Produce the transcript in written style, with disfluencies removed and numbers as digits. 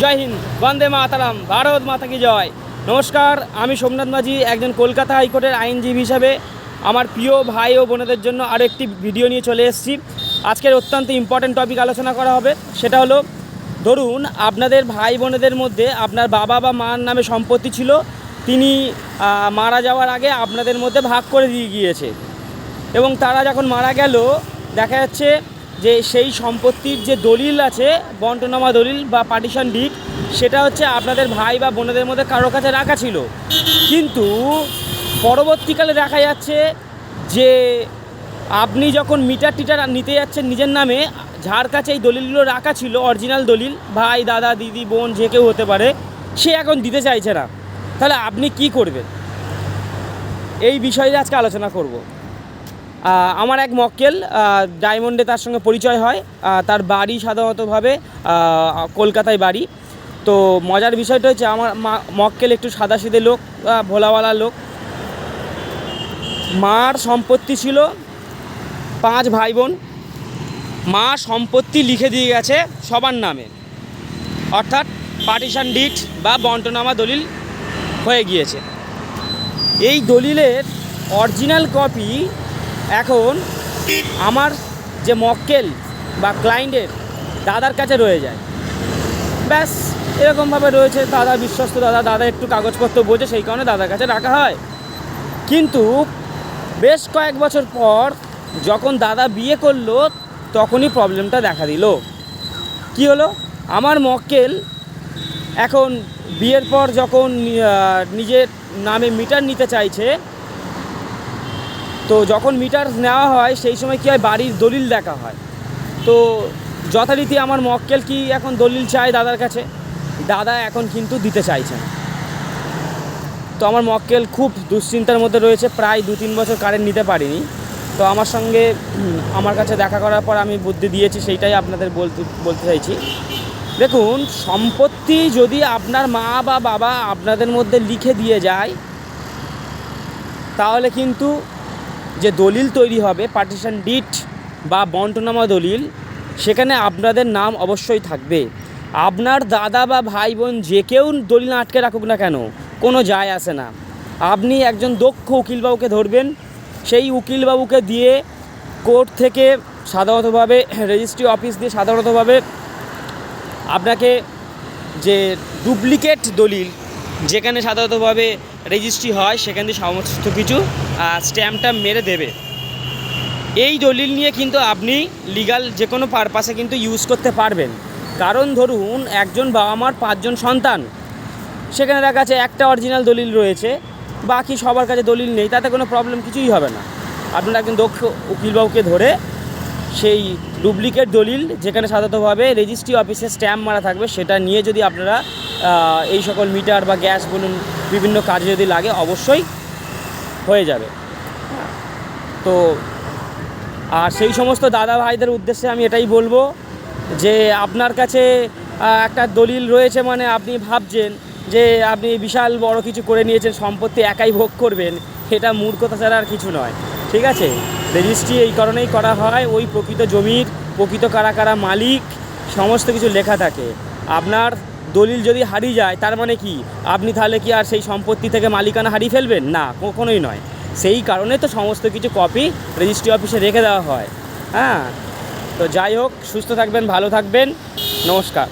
জয় হিন্দ, বন্দে মাতারাম, ভারত মাতা কি জয়। নমস্কার, আমি সোমনাথ মাঝি, একজন কলকাতা হাইকোর্টের আইনজীবী হিসাবে আমার প্রিয় ভাই ও বোনেদের জন্য আরও একটি ভিডিও নিয়ে চলে এসেছি। আজকের অত্যন্ত ইম্পর্ট্যান্ট টপিক আলোচনা করা হবে। সেটা হলো, ধরুন আপনাদের ভাই বোনেদের মধ্যে আপনার বাবা বা মার নামে সম্পত্তি ছিল, তিনি মারা যাওয়ার আগে আপনাদের মধ্যে ভাগ করে দিয়ে গিয়েছে, এবং তারা যখন মারা গেল দেখা যাচ্ছে যে সেই সম্পত্তির যে দলিল আছে, বন্টনামা দলিল বা পার্টিশন ডিড, সেটা হচ্ছে আপনাদের ভাই বা বোনেদের মধ্যে কারোর কাছে রাখা ছিল। কিন্তু পরবর্তীকালে দেখা যাচ্ছে যে আপনি যখন মিটার টিটার নিতে যাচ্ছেন নিজের নামে, যার কাছে এই দলিলগুলো রাখা ছিল, অরিজিনাল দলিল, ভাই, দাদা, দিদি, বোন, যে কেউ হতে পারে, সে এখন দিতে চাইছে না। তাহলে আপনি কি করবেন? এই বিষয়ে আজকে আলোচনা করব। আমার এক মক্কেল, ডায়মন্ডে তার সঙ্গে পরিচয় হয়। তার বাড়ি সাধারণতভাবে কলকাতায় বাড়ি। তো মজার বিষয়টা হচ্ছে, আমার মক্কেল একটু সাদাসিধে লোক, ভোলাওয়ালা লোক। মার সম্পত্তি ছিল 5 ভাই বোন। মা সম্পত্তি লিখে দিয়ে গেছে সবার নামে, অর্থাৎ পার্টিশন ডিড বা বন্টনামা দলিল হয়ে গিয়েছে। এই দলিলের অরিজিনাল কপি এখন আমার যে মক্কেল বা ক্লায়েন্টের দাদার কাছে রয়ে যায়। ব্যাস, এরকমভাবে রয়েছে। দাদা বিশ্বস্ত, দাদা একটু কাগজপত্র বোঝে, সেই কারণে দাদার কাছে রাখা হয়। কিন্তু বেশ কয়েক বছর পর যখন দাদা বিয়ে করলো, তখনই প্রবলেমটা দেখা দিল। কি হলো? আমার মক্কেল এখন বিয়ের পর যখন নিজের নামে মিটার নিতে চাইছে, তো যখন মিটার নেওয়া হয় সেই সময় কী হয়, বাড়ির দলিল দেখা হয়। তো যথারীতি আমার মক্কেল কি এখন দলিল চায় দাদার কাছে, দাদা এখন কিন্তু দিতে চাইছে না। তো আমার মক্কেল খুব দুশ্চিন্তার মধ্যে রয়েছে, প্রায় 2-3 বছর কারেন্ট নিতে পারিনি। তো আমার কাছে দেখা করার পর আমি বুদ্ধি দিয়েছি, সেইটাই আপনাদের বলতে চাইছি। দেখুন, সম্পত্তি যদি আপনার মা বা বাবা আপনাদের মধ্যে লিখে দিয়ে যায়, তাহলে কিন্তু যে দলিল তৈরি হবে, পার্টিশন ডিড বা বন্টনামা দলিল, সেখানে আপনাদের নাম অবশ্যই থাকবে। আপনার দাদা বা ভাই বোন যে কেউ দলিল আটকে রাখুক না কেন, কোনো যায় আসে না। আপনি একজন দক্ষ উকিলবাবুকে ধরবেন, সেই উকিলবাবুকে দিয়ে কোর্ট থেকে সাধারণতভাবে, রেজিস্ট্রি অফিস দিয়ে সাধারণতভাবে আপনাকে যে ডুপ্লিকেট দলিল, যেখানে সাধারণতভাবে রেজিস্ট্রি হয়, সেখান দিয়ে সমস্ত কিছু স্ট্যাম্পটা মেরে দেবে। এই দলিল নিয়ে কিন্তু আপনি লিগাল যে কোনো পারপাসে কিন্তু ইউজ করতে পারবেন। কারণ ধরুন, একজন বাবা মার 5 জন সন্তান, সেখানে দেখা যাচ্ছে একটা অরিজিনাল দলিল রয়েছে, বাকি সবার কাছে দলিল নেই, তাতে কোনো প্রবলেম কিছুই হবে না। আপনারা একজন দক্ষ উকিলবাবুকে ধরে সেই ডুপ্লিকেট দলিল, যেখানে সাধারণতভাবে রেজিস্ট্রি অফিসে স্ট্যাম্প মারা থাকবে, সেটা নিয়ে যদি আপনারা এই সকল মিটার বা গ্যাস বলুন, বিভিন্ন কাজে যদি লাগে, অবশ্যই হয়ে যাবে। তো আর সেই সমস্ত দাদা ভাইদের উদ্দেশ্যে আমি এটাই বলবো যে, আপনার কাছে একটা দলিল রয়েছে মানে আপনি ভাবছেন যে আপনি বিশাল বড় কিছু করে নিয়েছেন, সম্পত্তি একাই ভোগ করবেন, এটা মূর্খতা ছাড়া আর কিছু নয়। ঠিক আছে? রেজিস্ট্রি এই কারণেই করা হয়, ওই প্রকৃত জমির প্রকৃত কারা কারা মালিক, সমস্ত কিছু লেখা থাকে। আপনার দলিল যদি হারিয়ে যায়, তার মানে কি আপনি তাহলে কি আর সেই সম্পত্তি থেকে মালিকানা হারিয়ে ফেলবেন? না, কখনোই নয়। সেই কারণে তো সমস্ত কিছু কপি রেজিস্ট্রি অফিসে রেখে দেওয়া হয়। হ্যাঁ, তো যাই হোক, সুস্থ থাকবেন, ভালো থাকবেন, নমস্কার।